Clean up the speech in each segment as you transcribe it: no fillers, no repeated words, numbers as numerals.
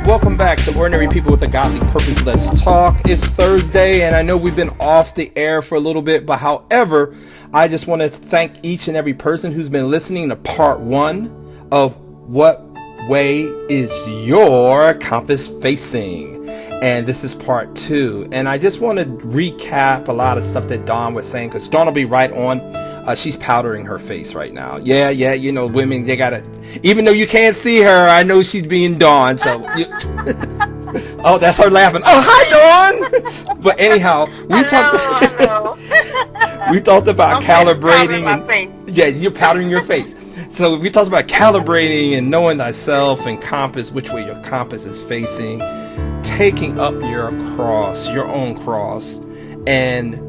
Welcome back to Ordinary People with a Godly Purpose. Let's talk. It's Thursday, and I know we've been off the air for a little bit, but however, I just want to thank each and every person who's been listening to part one of What Way Is Your Compass Facing? And this is part two. And I just want to recap a lot of stuff that Dawn was saying, because Dawn will be right on. She's powdering her face right now. Yeah, you know, women, they gotta, even though you can't see her, I know she's being Dawn. So, oh, that's her laughing. Oh, hi, Dawn. But anyhow, we talked about calibrating. Yeah, you're powdering your face. So we talked about calibrating and knowing thyself and compass, which way your compass is facing, taking up your cross, your own cross, and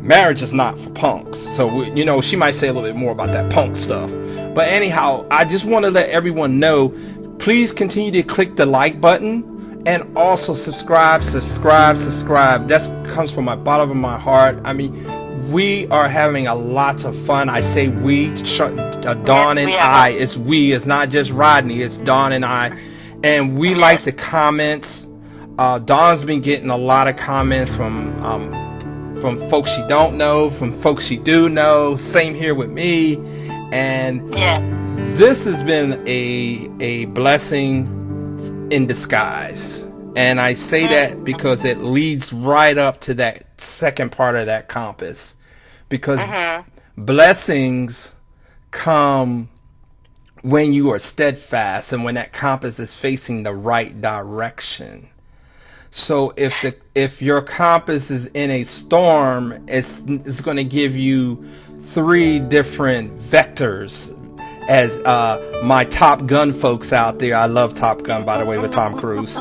marriage is not for punks. So, you know, she might say a little bit more about that punk stuff. But anyhow, I just want to let everyone know, please continue to click the like button and also subscribe. That comes from my bottom of my heart. I mean, we are having a lot of fun. I say we, Dawn and I. It's we. It's not just Rodney. It's Dawn and I. And we like the comments. Dawn's been getting a lot of comments from folks she don't know, from folks she do know. Same here with me. And this has been a blessing in disguise. And I say that because it leads right up to that second part of that compass. Because blessings come when you are steadfast and when that compass is facing the right direction. So if your compass is in a storm, it's going to give you three different vectors. As my Top Gun folks out there, I love Top Gun, by the way, with Tom Cruise.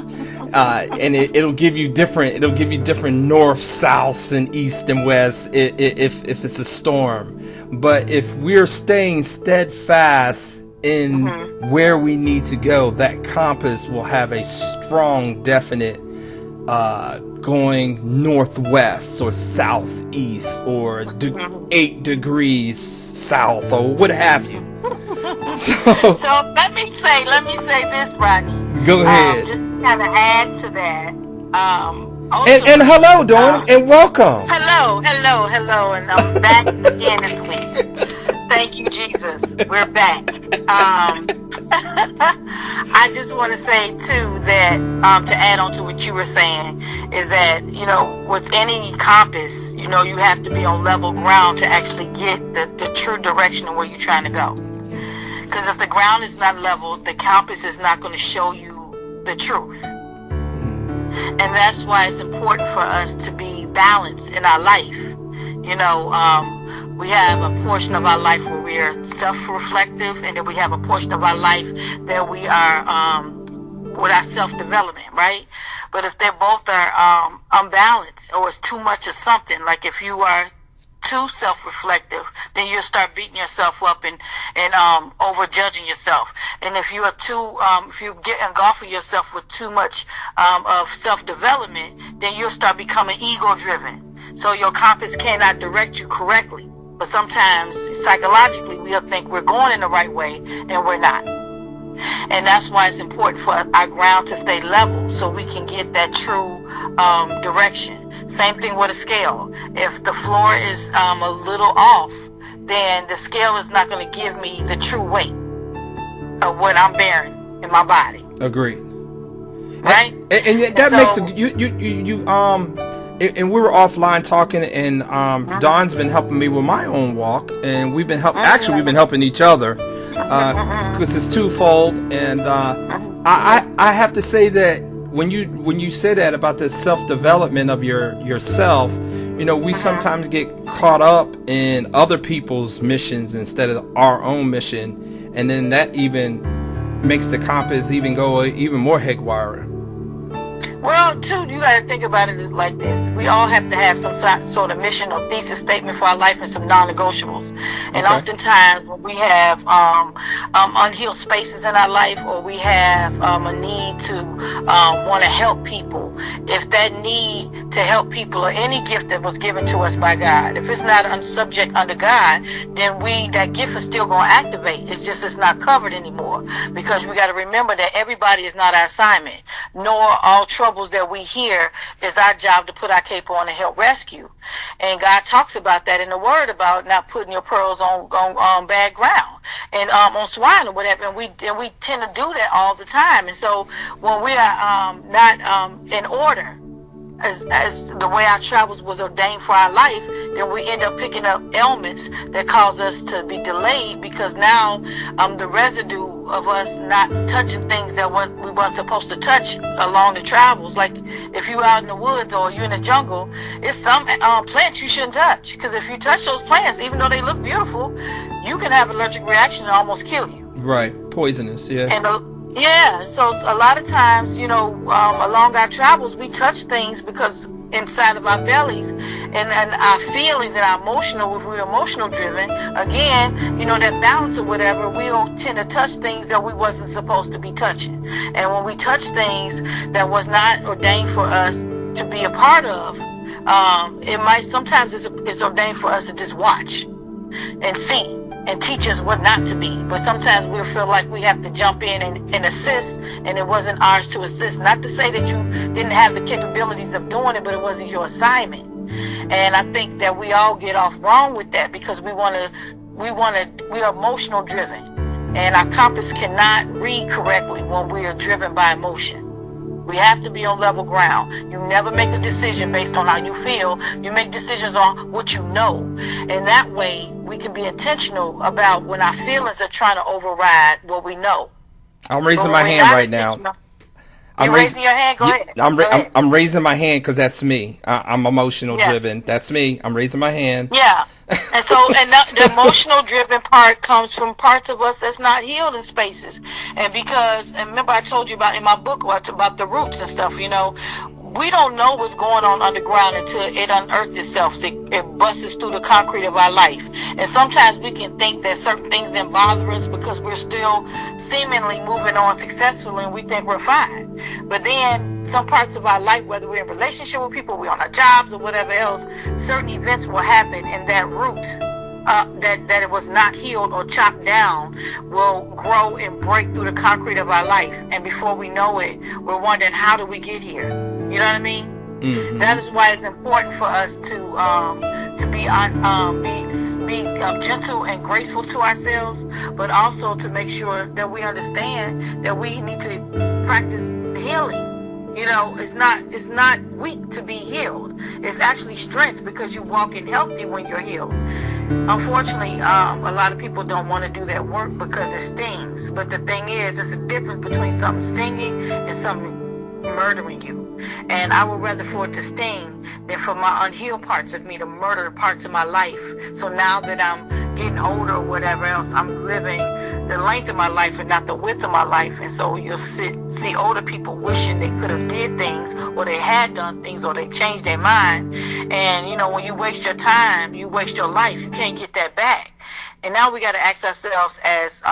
And it'll give you different north, south, and east and west if it's a storm. But if we're staying steadfast in where we need to go, that compass will have a strong, definite going northwest or southeast or 8 degrees south or what have you. So let me say this, Rodney. Go ahead. Just kind of add to that. And hello, Dawn, and welcome. Hello, and I'm back again this week. Thank you, Jesus. We're back. I just want to say too that to add on to what you were saying is that, you know, with any compass, you know, you have to be on level ground to actually get the true direction of where you're trying to go. Because if the ground is not level, the compass is not going to show you the truth. And that's why it's important for us to be balanced in our life. You know, we have a portion of our life where we are self-reflective, and then we have a portion of our life that we are with our self-development, right? But if they both are unbalanced, or it's too much of something, like if you are too self-reflective, then you'll start beating yourself up and over judging yourself. And if you are too if you get engulfing yourself with too much of self-development, then you'll start becoming ego-driven. So your compass cannot direct you correctly. But sometimes psychologically we'll think we're going in the right way and we're not. And that's why it's important for our ground to stay level so we can get that true direction. Same thing with a scale. If the floor is a little off, then the scale is not going to give me the true weight of what I'm bearing in my body. Agreed. Right? And that makes and we were offline talking, and Dawn's been helping me with my own walk, and we've been helping each other because it's twofold. And I have to say that when you say that about the self-development of yourself, you know, we sometimes get caught up in other people's missions instead of our own mission, and then that even makes the compass even go even more haywire. Well, too, you got to think about it like this. We all have to have some sort of mission or thesis statement for our life and some non-negotiables. And oftentimes when we have unhealed spaces in our life, or we have a need to want to help people, if that need to help people, or any gift that was given to us by God, if it's not subject under God, then that gift is still going to activate. It's just it's not covered anymore, because we got to remember that everybody is not our assignment, nor all troubles that we hear is our job to put our cape on and help rescue. And God talks about that in the Word, about not putting your pearls on bad ground and on swine or whatever. And we tend to do that all the time. And so when we are not in order, as the way our travels was ordained for our life, then we end up picking up ailments that cause us to be delayed, because now the residue of us not touching things that we weren't supposed to touch along the travels. Like if you're out in the woods or you're in the jungle, it's some plants you shouldn't touch, because if you touch those plants, even though they look beautiful, you can have an allergic reaction and almost kill you. Right, poisonous, yeah. And so a lot of times, along our travels, we touch things because inside of our bellies and our feelings and our emotional, if we're emotional driven, again, that balance or whatever, we'll tend to touch things that we wasn't supposed to be touching. And when we touch things that was not ordained for us to be a part of, sometimes it's ordained for us to just watch and see and teach us what not to be. But sometimes we feel like we have to jump in and assist, and it wasn't ours to assist. Not to say that you didn't have the capabilities of doing it, but it wasn't your assignment. And I think that we all get off wrong with that, because we are emotional driven, and our compass cannot read correctly when we are driven by emotion. We have to be on level ground. You never make a decision based on how you feel. You make decisions on what you know. And that way, we can be intentional about when our feelings are trying to override what we know. I'm raising my hand right now. You're raising your hand? Go ahead. I'm raising my hand because that's me. I'm emotional driven. That's me. I'm raising my hand. Yeah. And so, the emotional driven part comes from parts of us that's not healed in spaces. And remember I told you in my book about the roots and stuff, we don't know what's going on underground until it unearths itself. It busts through the concrete of our life. And sometimes we can think that certain things didn't bother us because we're still seemingly moving on successfully and we think we're fine. But then some parts of our life, whether we're in relationship with people, we're on our jobs or whatever else, certain events will happen, and that root that it was not healed or chopped down will grow and break through the concrete of our life. And before we know it, we're wondering, how do we get here? You know what I mean? Mm-hmm. That is why it's important for us to be gentle and graceful to ourselves, but also to make sure that we understand that we need to practice healing. It's not weak to be healed. It's actually strength, because you walk in healthy when you're healed. Unfortunately, a lot of people don't want to do that work because it stings. But the thing is, it's a difference between something stinging and something murdering you. And I would rather for it to sting than for my unhealed parts of me to murder the parts of my life. So now that I'm getting older or whatever else, I'm living the length of my life and not the width of my life. And so you'll see older people wishing they could have did things, or they had done things, or they changed their mind. And when you waste your time, you waste your life. You can't get that back. And now we got to ask ourselves as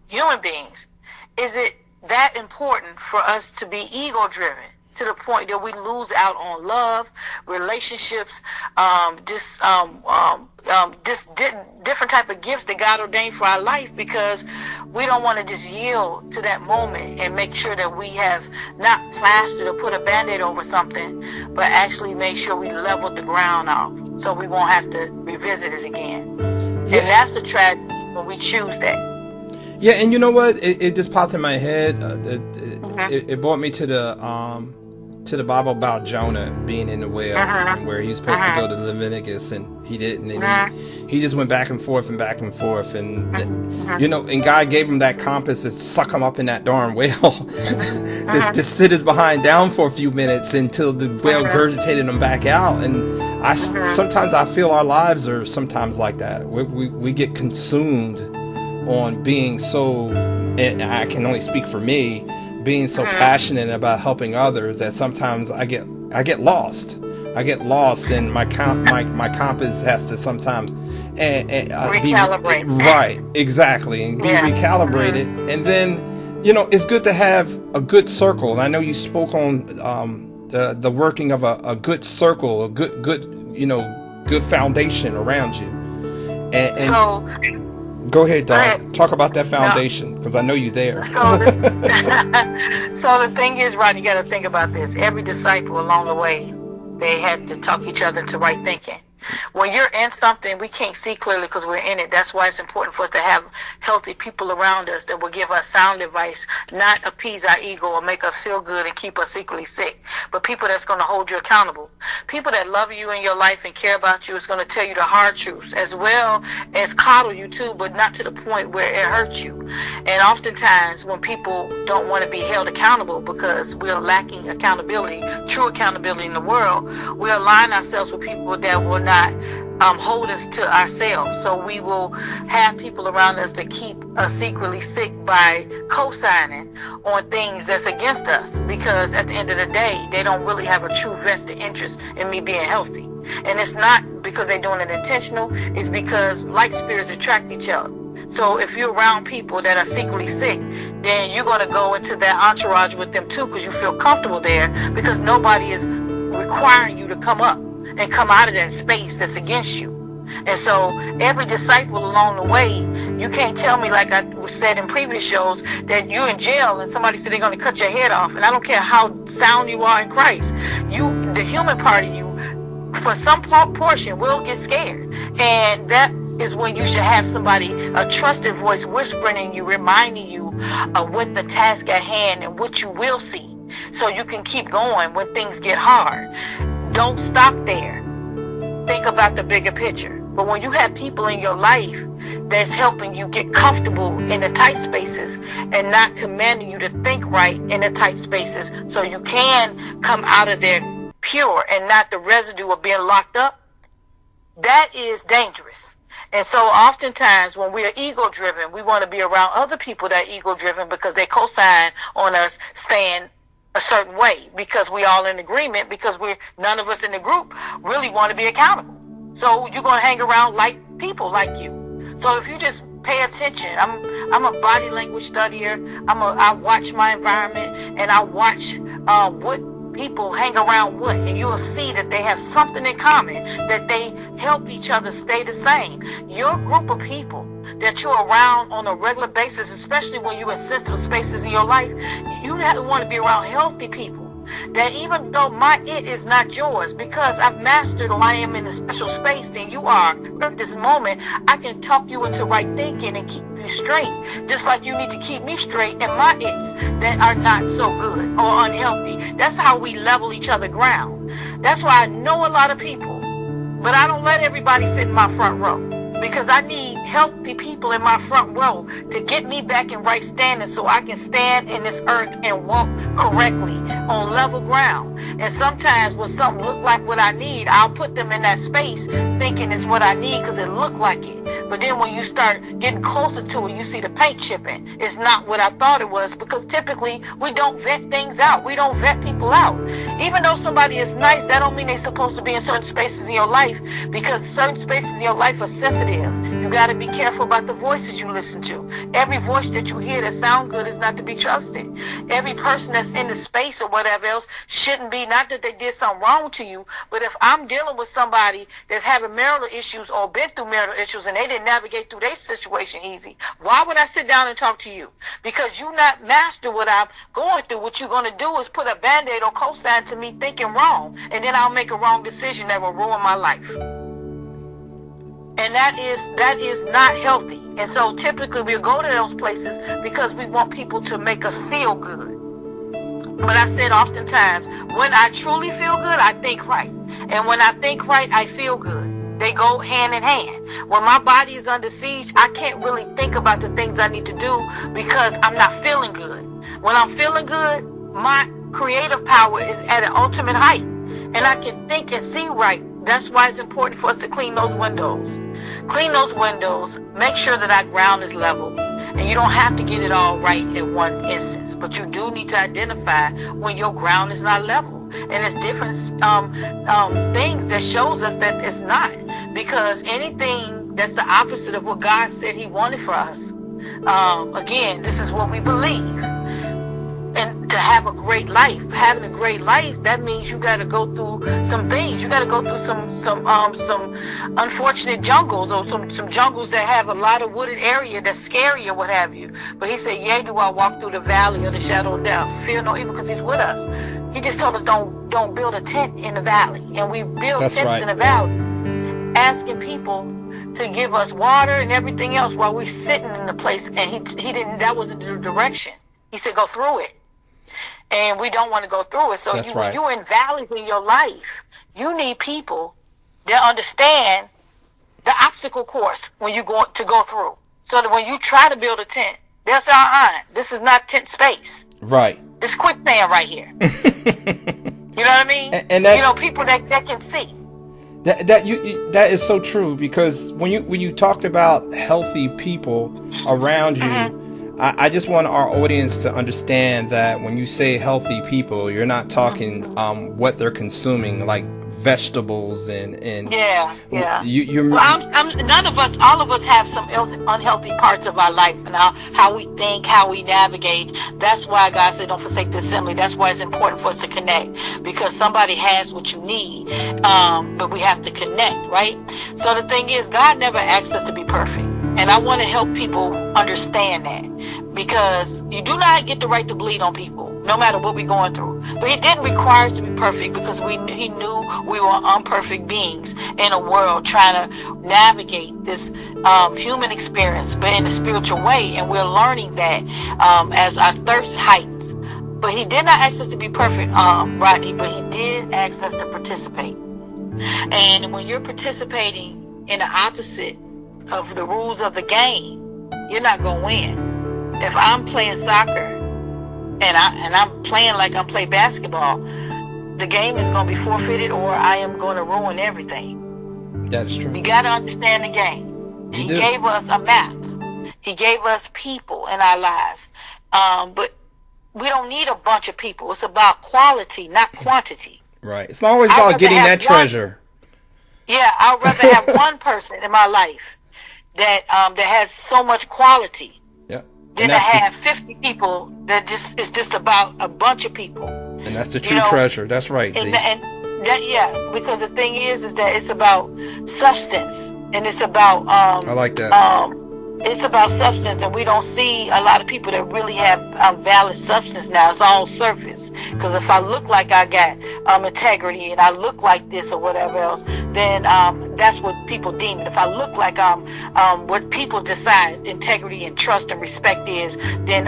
human beings, is it that important for us to be ego driven to the point that we lose out on love, relationships, different type of gifts that God ordained for our life, because we don't want to just yield to that moment and make sure that we have not plastered or put a Band-Aid over something, but actually make sure we leveled the ground off so we won't have to revisit it again. Yeah. And that's the tragedy when we choose that. Yeah, and you know what? It just popped in my head. It brought me to the Bible about Jonah being in the whale, and where he was supposed to go to Leviticus, and he didn't, and he just went back and forth, and and God gave him that compass to suck him up in that darn whale, to sit his behind down for a few minutes until the whale regurgitated him back out. And sometimes I feel our lives are sometimes like that. We get consumed on being so, and I can only speak for me, being so passionate about helping others, that sometimes I get lost. I get lost, and my compass has to sometimes, and recalibrate. Right, exactly, and be recalibrated. And then, it's good to have a good circle. And I know you spoke on the working of a good circle, a good good foundation around you. And so go ahead, Dawn. Talk about that foundation, because I know you're there. So the thing is, Rodney, you got to think about this. Every disciple along the way, they had to talk each other into right thinking. When you're in something, we can't see clearly because we're in it. That's why it's important for us to have healthy people around us that will give us sound advice, not appease our ego or make us feel good and keep us secretly sick, but people that's going to hold you accountable. People that love you in your life and care about you is going to tell you the hard truths, as well as coddle you too, but not to the point where it hurts you. And oftentimes when people don't want to be held accountable because we're lacking accountability, true accountability in the world, we align ourselves with people that will not hold us to ourselves. So we will have people around us that keep us secretly sick by co-signing on things that's against us, because at the end of the day, they don't really have a true vested interest in me being healthy. And it's not because they're doing it intentional. It's because like spirits attract each other. So if you're around people that are secretly sick, then you're going to go into that entourage with them too, because you feel comfortable there, because nobody is requiring you to come up and come out of that space that's against you. And so every disciple along the way, you can't tell me, like I said in previous shows, that you're in jail and somebody said they're going to cut your head off. And I don't care how sound you are in Christ, the human part of you, for some portion, will get scared. And that is when you should have somebody, a trusted voice, whispering in you, reminding you of what the task at hand and what you will see, so you can keep going when things get hard. Don't stop there. Think about the bigger picture. But when you have people in your life that's helping you get comfortable in the tight spaces and not commanding you to think right in the tight spaces, so you can come out of there pure and not the residue of being locked up, that is dangerous. And so oftentimes when we are ego-driven, we want to be around other people that are ego-driven because they co-sign on us staying a certain way, because we all in agreement, because none of us in the group really want to be accountable. So you're going to hang around like people like you. So if you just pay attention, I'm a body language studier. I watch my environment, and I watch what people hang around with, and you'll see that they have something in common, that they help each other stay the same. Your group of people that you're around on a regular basis, especially when you're in sensitive spaces in your life, you want to be around healthy people. That even though my it is not yours, because I've mastered, or I am in a special space than you are at this moment, I can talk you into right thinking and keep you straight, just like you need to keep me straight in my its that are not so good or unhealthy. That's how we level each other ground. That's why I know a lot of people, but I don't let everybody sit in my front row, because I need healthy people in my front row to get me back in right standing, so I can stand in this earth and walk correctly on level ground. And sometimes when something look like what I need, I'll put them in that space thinking it's what I need because it looked like it. But then when you start getting closer to it, you see the paint chipping. It's not what I thought it was, because typically we don't vet things out. We don't vet people out. Even though somebody is nice, that don't mean they're supposed to be in certain spaces in your life, because certain spaces in your life are sensitive. You got to be careful about the voices you listen to. Every voice that you hear that sound good is not to be trusted. Every person that's in the space or whatever else shouldn't be, not that they did something wrong to you, but if I'm dealing with somebody that's having marital issues or been through marital issues and they didn't navigate through their situation easy, why would I sit down and talk to you? Because you not master what I'm going through. What you're going to do is put a band-aid or cosign to me thinking wrong, and then I'll make a wrong decision that will ruin my life. And that is not healthy. And so typically we'll go to those places because we want people to make us feel good. But I said oftentimes, when I truly feel good, I think right. And when I think right, I feel good. They go hand in hand. When my body is under siege, I can't really think about the things I need to do because I'm not feeling good. When I'm feeling good, my creative power is at an ultimate height. And I can think and see right. That's why it's important for us to clean those windows. Clean those windows. Make sure that our ground is level. And you don't have to get it all right in one instance. But you do need to identify when your ground is not level. And it's different things that shows us that it's not. Because anything That's the opposite of what God said he wanted for us. Again, this is what we believe. And to have a great life, having a great life, that means you got to go through some things. You got to go through some unfortunate jungles, or some jungles that have a lot of wooded area that's scary or what have you. But he said, yea, do I walk through the valley of the shadow of death, fear no evil, because he's with us. He just told us don't build a tent in the valley. And we build tents in the valley, asking people to give us water and everything else while we're sitting in the place. And he didn't, that wasn't the direction. He said, go through it. And we don't want to go through it. So when you're in valleys in your life, you need people that understand the obstacle course when you go through. So that when you try to build a tent, they'll say, this is not tent space. Right. It's quicksand right here. You know what I mean? And that, people that can see. That is so true, because when you talked about healthy people around you, I just want our audience to understand that when you say healthy people, you're not talking what they're consuming, like vegetables and you're none of us, all of us have some unhealthy parts of our life, and how we think, how we navigate. That's why God said don't forsake the assembly. That's why it's important for us to connect, because somebody has what you need, but we have to connect, right? So the thing is, God never asked us to be perfect, and I want to help people understand that, because you do not get the right to bleed on people, no matter what we're going through. But he didn't require us to be perfect, because he knew we were imperfect beings in a world trying to navigate this human experience, but in a spiritual way. And we're learning that as our thirst heightens. But he did not ask us to be perfect, Rodney, but he did ask us to participate. And when you're participating in the opposite of the rules of the game, you're not going to win. If I'm playing soccer and I'm playing like I'm playing basketball, the game is going to be forfeited, or I am going to ruin everything. That's true. You got to understand the game. He gave us a map. He gave us people in our lives. But we don't need a bunch of people. It's about quality, not quantity. Right. It's not always about getting that treasure. I'd rather have one person in my life that has so much quality. Then I have 50 people that it's just about a bunch of people. And that's the true treasure. That's right. Because the thing is that it's about substance, and it's about I like that. It's about substance, and we don't see a lot of people that really have valid substance now. It's all surface. Because if I look like I got integrity, and I look like this or whatever else, then that's what people deem it. If I look like what people decide integrity and trust and respect is, then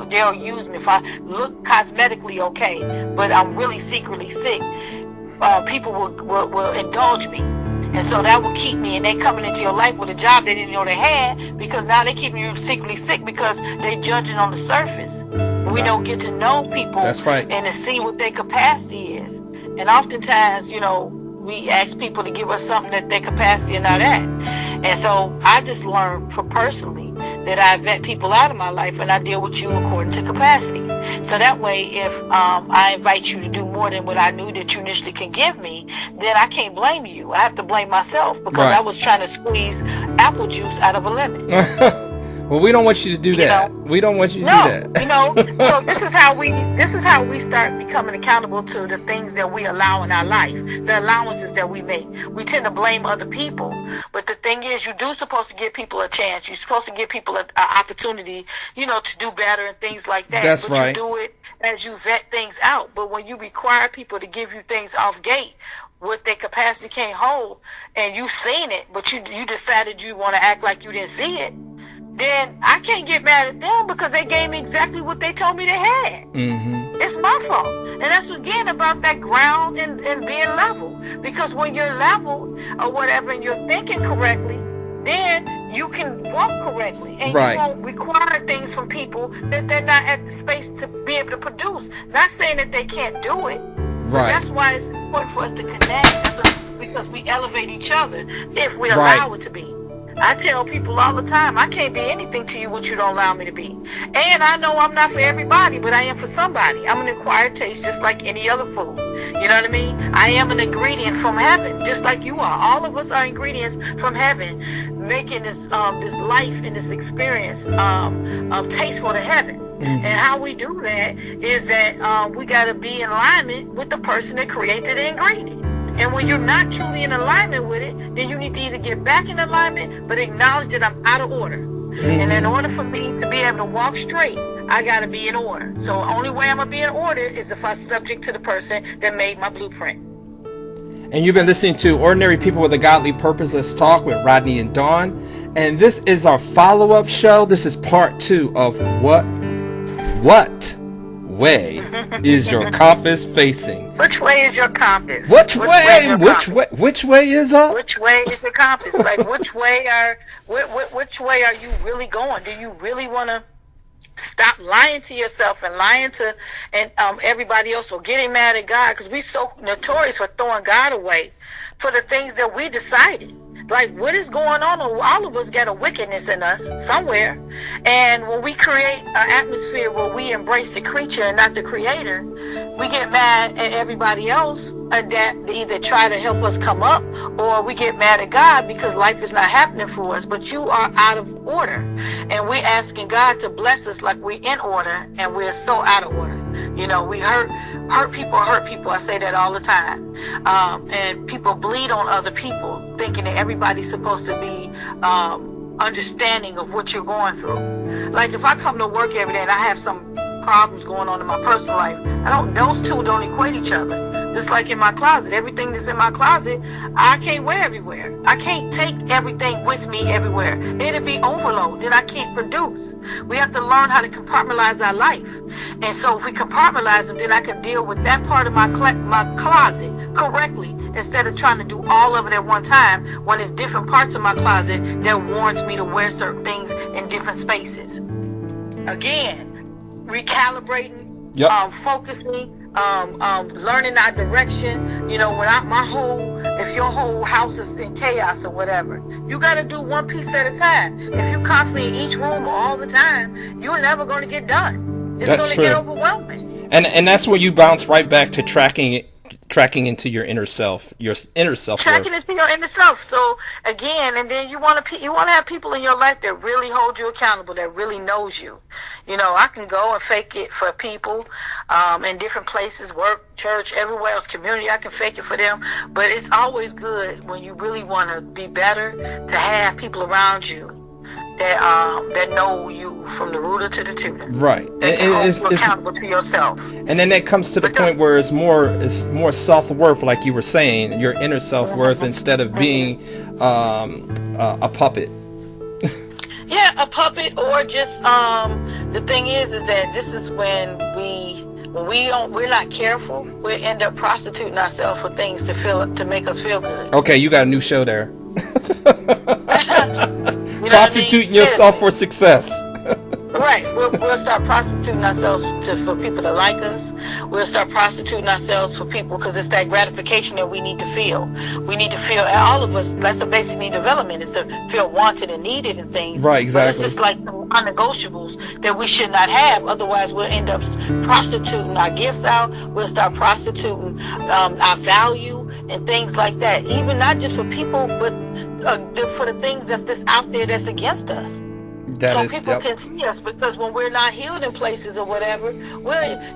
they'll use me. If I look cosmetically okay, but I'm really secretly sick, people will indulge me. And so that will keep me, and they coming into your life with a job they didn't know they had, because now they keeping you secretly sick because they judging on the surface. We don't get to know people. That's right. And to see what their capacity is. And oftentimes, we ask people to give us something that their capacity is not at. And so I just learned personally that I vet people out of my life, and I deal with you according to capacity. So that way, if I invite you to do more than what I knew that you initially can give me, then I can't blame you. I have to blame myself, because I was trying to squeeze apple juice out of a lemon. Well, we don't want you to do that. We don't want you to do that. So this is how we start becoming accountable to the things that we allow in our life, the allowances that we make. We tend to blame other people, but the thing is, you do supposed to give people a chance. You're supposed to give people an opportunity, to do better and things like that. That's but right. You do it as you vet things out. But when you require people to give you things off gate, what their capacity can't hold, and you've seen it, but you decided you want to act like you didn't see it, then I can't get mad at them, because they gave me exactly what they told me they had. Mm-hmm. It's my fault. And that's again about that ground and being level. Because when you're level or whatever, and you're thinking correctly, then you can walk correctly. And you won't require things from people that they're not at the space to be able to produce. Not saying that they can't do it. Right. That's why it's important for us to connect, because we elevate each other if we allow it to be. I tell people all the time, I can't be anything to you what you don't allow me to be. And I know I'm not for everybody, but I am for somebody. I'm an acquired taste just like any other food. You know what I mean? I am an ingredient from heaven, just like you are. All of us are ingredients from heaven, making this life and this experience tasteful to heaven. And how we do that is that we got to be in alignment with the person that created the ingredient. And when you're not truly in alignment with it, then you need to either get back in alignment, but acknowledge that I'm out of order. And in order for me to be able to walk straight, I got to be in order. So the only way I'm going to be in order is if I'm subject to the person that made my blueprint. And you've been listening to Ordinary People with a Godly Purpose. Let's Talk with Rodney and Dawn. And this is our follow-up show. This is part 2 of What way is your compass facing? Which way is your compass? Which way is your compass? Like which way are you really going? Do you really want to stop lying to yourself and lying to everybody else, or getting mad at God? Because we're so notorious for throwing God away for the things that we decided. Like, what is going on? All of us got a wickedness in us somewhere. And when we create an atmosphere where we embrace the creature and not the creator, we get mad at everybody else that either try to help us come up, or we get mad at God because life is not happening for us. But you are out of order. And we're asking God to bless us like we're in order, and we're so out of order. You know, we hurt people. I say that all the time. And people bleed on other people, thinking that everybody's supposed to be understanding of what you're going through. Like, if I come to work every day and I have some problems going on in my personal life, those two don't equate each other. Just like in my closet, everything that's in my closet, I can't wear everywhere. I can't take everything with me everywhere. It'll be overload. Then I can't produce. We have to learn how to compartmentalize our life. And so if we compartmentalize them, then I can deal with that part of my closet correctly, instead of trying to do all of it at one time, when there's different parts of my closet that warrants me to wear certain things in different spaces. Again, recalibrating, focusing, learning our direction. You know, if your whole house is in chaos or whatever, you got to do one piece at a time. If you constantly in each room all the time, you're never going to get done. It's going to get overwhelming. And that's where you bounce right back to tracking into your inner self, tracking into your inner self. So again, and then you want to have people in your life that really hold you accountable, that really knows you. You know, I can go and fake it for people in different places, work, church, everywhere else, community. I can fake it for them, but it's always good when you really want to be better to have people around you that know you from the rooter to the tutor. Right. And it's accountable to yourself. And then that comes to the point where it's more self-worth, like you were saying, your inner self-worth, instead of being a puppet. Yeah, a puppet, or just the thing is that this is when we're not careful, we end up prostituting ourselves for things to make us feel good. Okay, you got a new show there. Prostituting yourself for success. Right. We'll start prostituting ourselves for people to like us. We'll start prostituting ourselves for people because it's that gratification that we need to feel. We need to feel, all of us, that's a basic need development, is to feel wanted and needed and things. Right, exactly. But it's just like non-negotiables that we should not have. Otherwise, we'll end up prostituting our gifts out. We'll start prostituting our value and things like that. Even not just for people, but for the things that's out there that's against us. So people can see us, because when we're not healed in places or whatever,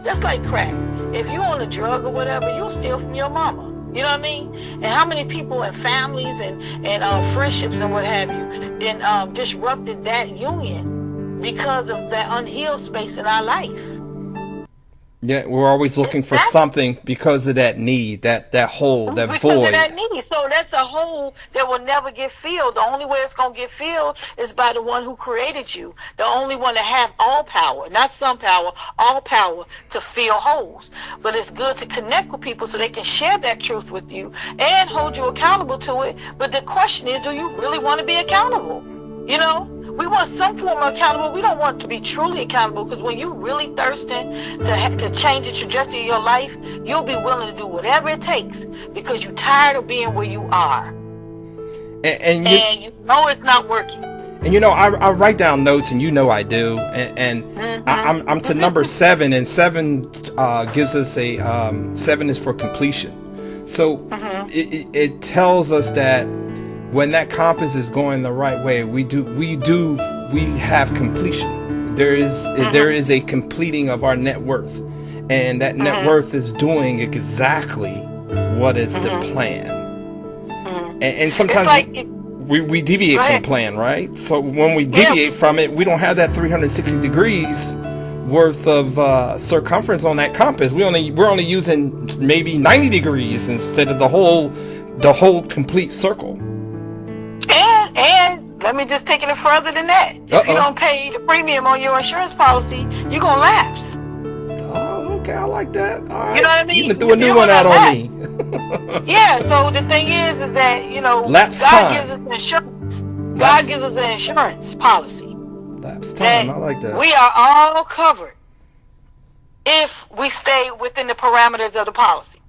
that's like crack. If you're on a drug or whatever, you'll steal from your mama. You know what I mean? And how many people and families and friendships and what have you then disrupted that union because of that unhealed space in our life? Yeah, we're always looking for something because of that need, that hole, that void. Because of that need. So that's a hole that will never get filled. The only way it's going to get filled is by the one who created you. The only one that have all power, not some power, all power to fill holes. But it's good to connect with people so they can share that truth with you and hold you accountable to it. But the question is, do you really want to be accountable? You know? We want some form of accountable. We don't want to be truly accountable, because when you're really thirsting to change the trajectory of your life, you'll be willing to do whatever it takes because you're tired of being where you are. And you know it's not working. And I write down notes, and I do, and I'm to number 7, and 7 gives us a 7 is for completion. So it tells us that when that compass is going the right way, we have completion. There is a completing of our net worth, and that net worth is doing exactly what is the plan. And sometimes we deviate from plan, right? So when we deviate from it, we don't have that 360 degrees worth of circumference on that compass. We're only using maybe 90 degrees instead of the whole complete circle. And let me just take it further than that. If you don't pay the premium on your insurance policy, you're gonna lapse. Oh, okay, I like that. All right. You know what I mean? You threw a new one out on me. Yeah, so the thing is that, lapse God time. gives us insurance. God gives us an insurance policy. Lapse time, I like that. We are all covered if we stay within the parameters of the policy.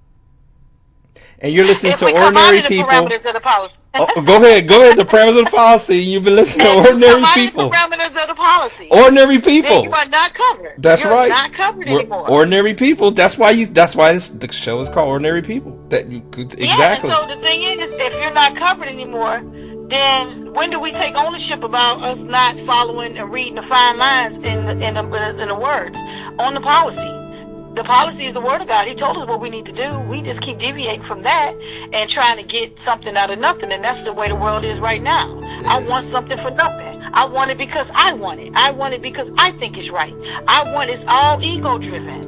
And you're listening if to we ordinary come people. The parameters of the policy. Go ahead. The parameters of the policy. You've been listening to ordinary people. The parameters of the policy. Ordinary people. Then you are not covered. You're right. Not covered anymore. Ordinary people. That's why the show is called Ordinary People. Exactly. Yeah. So the thing is, if you're not covered anymore, then when do we take ownership about us not following and reading the fine lines in the words on the policy? The policy is the word of God. He told us what we need to do. We just keep deviating from that and trying to get something out of nothing. And that's the way the world is right now. Yes. I want something for nothing. I want it because I want it. I want it because I think it's right. It's all ego driven.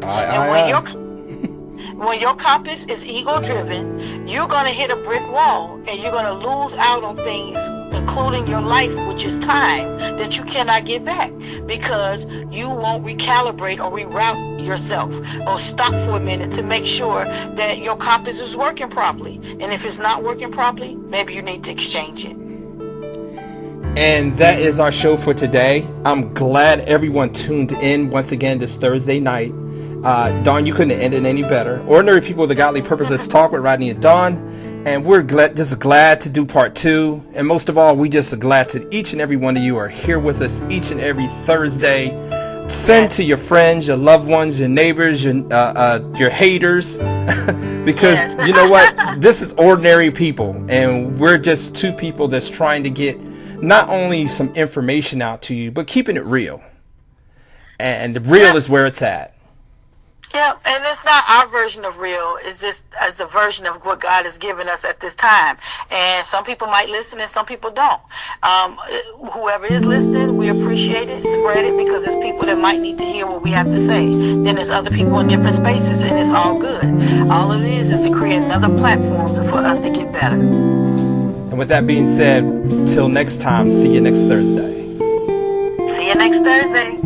When your compass is ego driven, you're going to hit a brick wall and you're going to lose out on things, including your life, which is time, that you cannot get back because you won't recalibrate or reroute yourself or stop for a minute to make sure that your compass is working properly. And if it's not working properly, maybe you need to exchange it. And that is our show for today. I'm glad everyone tuned in once again this Thursday night. Dawn, you couldn't have ended any better. Ordinary People with a Godly Purpose. Let's talk with Rodney and Dawn. And we're just glad to do part 2. And most of all, we just glad that each and every one of you are here with us each and every Thursday. Send to your friends, your loved ones, your neighbors, your haters. Because you know what? This is Ordinary People. And we're just two people that's trying to get not only some information out to you, but keeping it real. And the real is where it's at. Yeah, and it's not our version of real. It's just as a version of what God has given us at this time. And some people might listen and some people don't. Whoever is listening, we appreciate it. Spread it because there's people that might need to hear what we have to say. Then there's other people in different spaces, and it's all good. All it is to create another platform for us to get better. And with that being said, till next time, see you next Thursday. See you next Thursday.